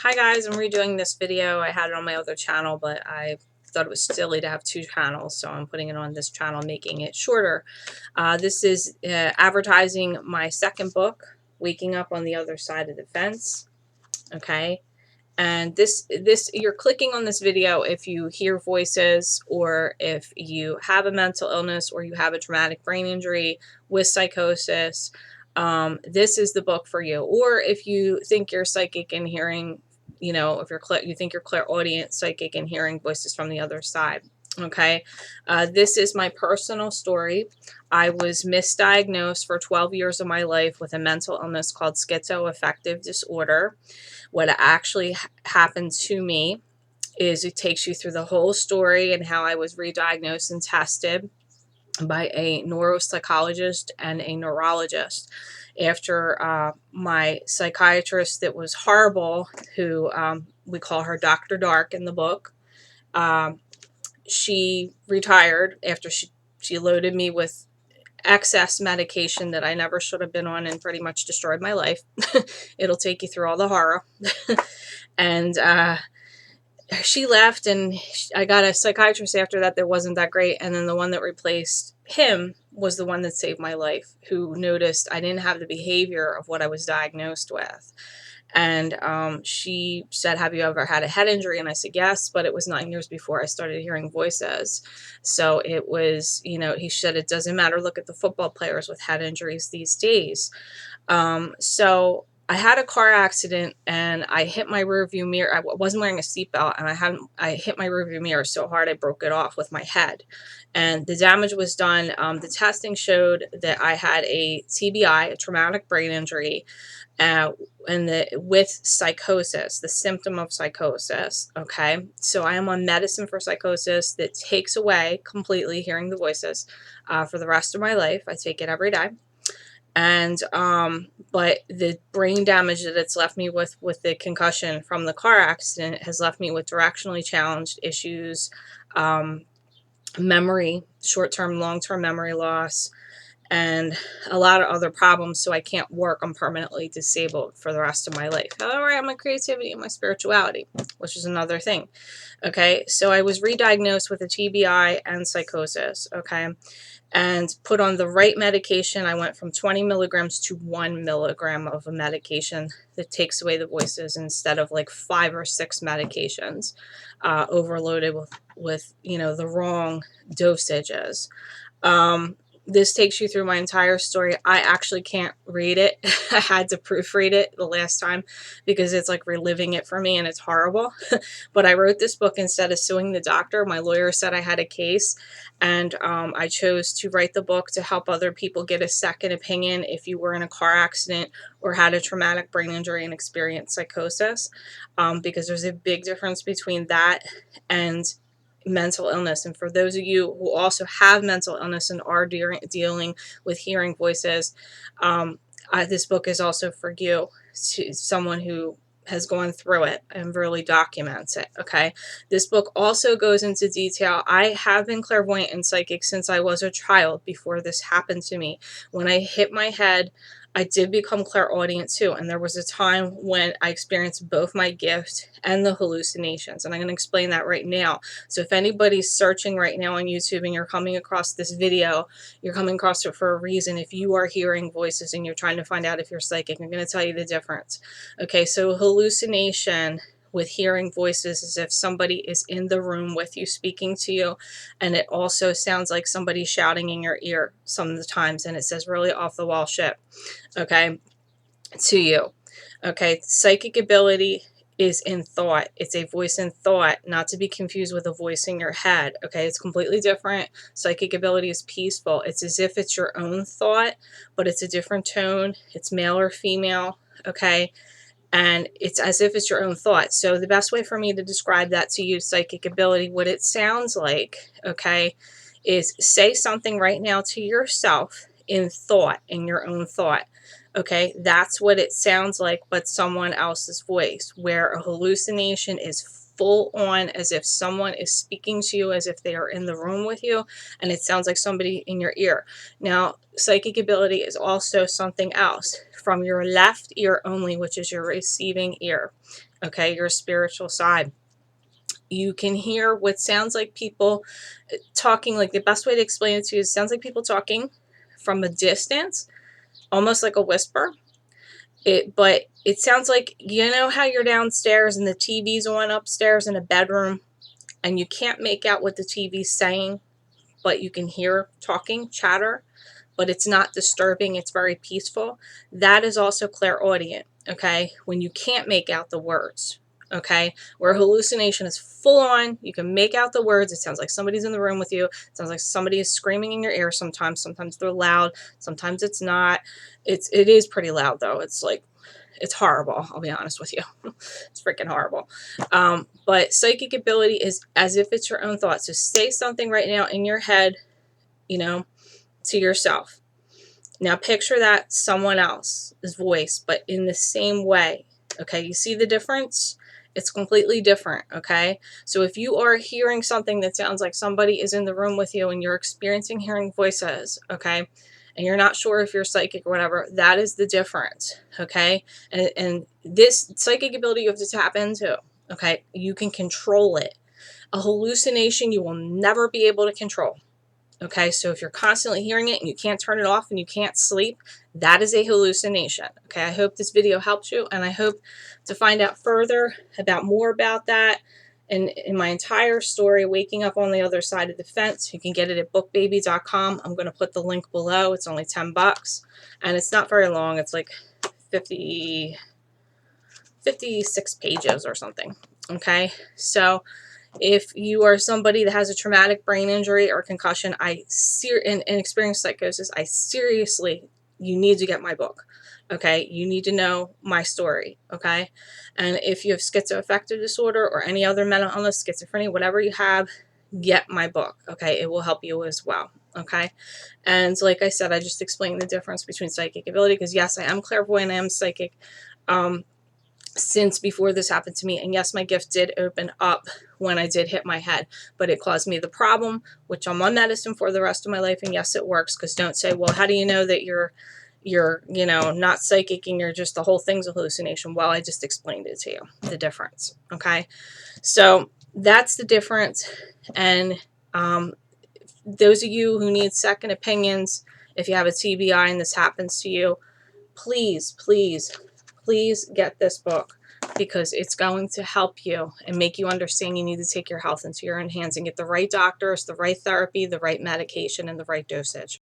Hi guys, I'm redoing this video. I had it on my other channel, but I thought it was silly to have two channels, so I'm putting it on this channel, making it shorter. This is advertising my second book, Waking Up on the Other Side of the Fence. Okay, and this you're clicking on this video if you hear voices, or if you have a mental illness, or you have a traumatic brain injury with psychosis. This is the book for you. Or if you think you're psychic and hearing, if you think you're clairaudient, psychic, and hearing voices from the other side. Okay, this is my personal story. I was misdiagnosed for 12 years of my life with a mental illness called schizoaffective disorder. What actually happened to me is it takes you through the whole story and how I was re-diagnosed and tested by a neuropsychologist and a neurologist after my psychiatrist that was horrible, who we call her Dr. Dark in the book. She retired after she loaded me with excess medication that I never should have been on and pretty much destroyed my life. It'll take you through all the horror. And she left, and I got a psychiatrist after that wasn't that great, and then the one that replaced him was the one that saved my life, who noticed I didn't have the behavior of what I was diagnosed with. And she said, "Have you ever had a head injury?" And I said, "Yes," but it was 9 years before I started hearing voices. So it was, he said, "It doesn't matter. Look at the football players with head injuries these days." So I had a car accident, and I hit my rearview mirror. I wasn't wearing a seatbelt, and I hit my rearview mirror so hard I broke it off with my head, and the damage was done. The testing showed that I had a TBI, a traumatic brain injury, with psychosis, the symptom of psychosis. Okay, so I am on medicine for psychosis that takes away completely hearing the voices for the rest of my life. I take it every day. And but the brain damage that it's left me with the concussion from the car accident has left me with directionally challenged issues, memory, short-term, long-term memory loss, and a lot of other problems. So I can't work. I'm permanently disabled for the rest of my life. However, I have my creativity and my spirituality, which is another thing. Okay, so I was re-diagnosed with a TBI and psychosis. Okay, and put on the right medication. I went from 20 milligrams to 1 milligram of a medication that takes away the voices, instead of like 5 or 6 medications, overloaded with the wrong dosages. This takes you through my entire story. I actually can't read it. I had to proofread it the last time because it's like reliving it for me, and it's horrible. But I wrote this book instead of suing the doctor. My lawyer said I had a case, and I chose to write the book to help other people get a second opinion if you were in a car accident or had a traumatic brain injury and experienced psychosis, because there's a big difference between that and mental illness. And for those of you who also have mental illness and are dealing with hearing voices, this book is also for you, to someone who has gone through it and really documents it. Okay, this book also goes into detail. I have been clairvoyant and psychic since I was a child, before this happened to me. When I hit my head, I did become clairaudient too, and there was a time when I experienced both my gift and the hallucinations, and I'm going to explain that right now. So if anybody's searching right now on YouTube and you're coming across this video, you're coming across it for a reason. If you are hearing voices and you're trying to find out if you're psychic, I'm going to tell you the difference. Okay, so hallucination with hearing voices is if somebody is in the room with you speaking to you, and it also sounds like somebody shouting in your ear some of the times, and it says really off the wall shit, okay, to you. Okay, psychic ability is in thought. It's a voice in thought, not to be confused with a voice in your head. Okay, it's completely different. Psychic ability is peaceful. It's as if it's your own thought, but it's a different tone. It's male or female. Okay, and it's as if it's your own thought. So the best way for me to describe that to you, psychic ability, what it sounds like, okay, is say something right now to yourself in thought, in your own thought. Okay, that's what it sounds like, but someone else's voice. Where a hallucination is full on as if someone is speaking to you, as if they are in the room with you, and it sounds like somebody in your ear. Now, psychic ability is also something else from your left ear only, which is your receiving ear, okay, your spiritual side. You can hear what sounds like people talking. Like, the best way to explain it to you is, it sounds like people talking from a distance, almost like a whisper. But it sounds like, you know how you're downstairs and the TV's on upstairs in a bedroom and you can't make out what the TV's saying, but you can hear talking, chatter, but it's not disturbing, it's very peaceful. That is also clairaudient, okay? When you can't make out the words, okay? Where hallucination is full on, you can make out the words, it sounds like somebody's in the room with you, it sounds like somebody is screaming in your ear sometimes they're loud, sometimes it's not. It is pretty loud though. It's horrible, I'll be honest with you. It's freaking horrible. But psychic ability is as if it's your own thoughts. So say something right now in your head, you know, to yourself. Now picture that someone else's voice, but in the same way. Okay, you see the difference? It's completely different, okay? So if you are hearing something that sounds like somebody is in the room with you and you're experiencing hearing voices, okay, and you're not sure if you're psychic or whatever, that is the difference, okay? And this psychic ability you have to tap into, okay? You can control it. A hallucination you will never be able to control. Okay, so if you're constantly hearing it and you can't turn it off and you can't sleep, that is a hallucination. Okay, I hope this video helped you, and I hope to find out further about more about that and in my entire story, Waking Up on the Other Side of the Fence. You can get it at bookbaby.com. I'm going to put the link below. It's only $10, and it's not very long. It's like 56 pages or something. Okay, so if you are somebody that has a traumatic brain injury or concussion, and experienced psychosis, you need to get my book. Okay, you need to know my story. Okay, and if you have schizoaffective disorder or any other mental illness, schizophrenia, whatever you have, get my book. Okay, it will help you as well. Okay, and like I said, I just explained the difference between psychic ability, because yes, I am clairvoyant, I am psychic. Since before this happened to me, and yes, my gift did open up when I did hit my head, but it caused me the problem, which I'm on medicine for the rest of my life, and yes, it works. Because don't say, well, how do you know that you're not psychic and you're just, the whole thing's a hallucination? Well, I just explained it to you, the difference. Okay, so that's the difference. And those of you who need second opinions, if you have a TBI and this happens to you, please get this book, because it's going to help you and make you understand you need to take your health into your own hands and get the right doctors, the right therapy, the right medication, and the right dosage.